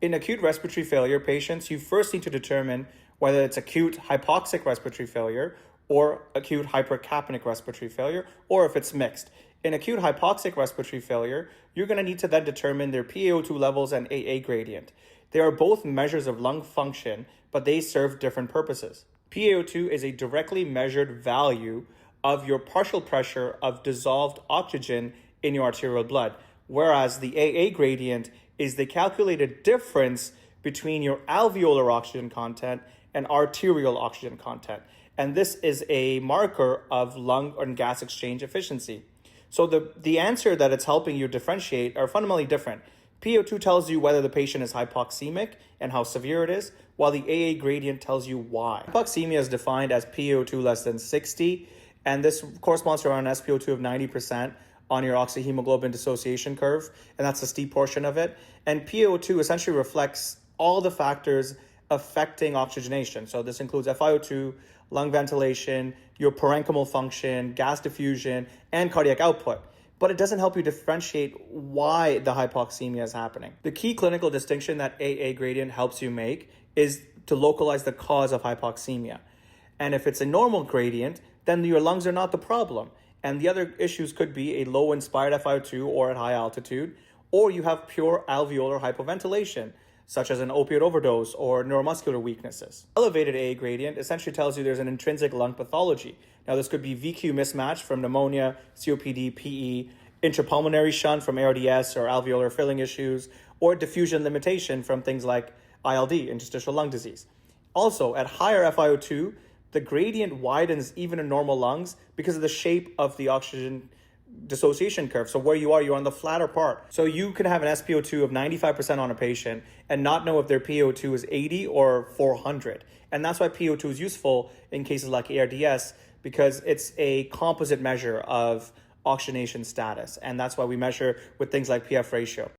In acute respiratory failure patients, you first need to determine whether it's acute hypoxic respiratory failure or acute hypercapnic respiratory failure, or if it's mixed. In acute hypoxic respiratory failure, you're going to need to then determine their PaO2 levels and A-a gradient. They are both measures of lung function, but they serve different purposes. PaO2 is a directly measured value of your partial pressure of dissolved oxygen in your arterial blood, whereas the A-a gradient is the calculated difference between your alveolar oxygen content and arterial oxygen content. And this is a marker of lung and gas exchange efficiency. So the answer that it's helping you differentiate are fundamentally different. PaO2 tells you whether the patient is hypoxemic and how severe it is, while the A-a gradient tells you why. Hypoxemia is defined as PaO2 less than 60, and this corresponds to around an SpO2 of 90% on your oxyhemoglobin dissociation curve, and that's the steep portion of it. And PaO2 essentially reflects all the factors affecting oxygenation. So this includes FiO2, lung ventilation, your parenchymal function, gas diffusion, and cardiac output. But it doesn't help you differentiate why the hypoxemia is happening. The key clinical distinction that A-a gradient helps you make is to localize the cause of hypoxemia. And if it's a normal gradient, then your lungs are not the problem. And the other issues could be a low inspired FiO2 or at high altitude, or you have pure alveolar hypoventilation, such as an opiate overdose or neuromuscular weaknesses. Elevated A-a gradient essentially tells you there's an intrinsic lung pathology. Now, this could be VQ mismatch from pneumonia, COPD, PE, intrapulmonary shunt from ARDS or alveolar filling issues, or diffusion limitation from things like ILD, interstitial lung disease. Also, at higher FiO2, the gradient widens even in normal lungs because of the shape of the oxygen dissociation curve. So where you are, you're on the flatter part. So you can have an SpO2 of 95% on a patient and not know if their PaO2 is 80 or 400. And that's why PaO2 is useful in cases like ARDS, because it's a composite measure of oxygenation status. And that's why we measure with things like PF ratio.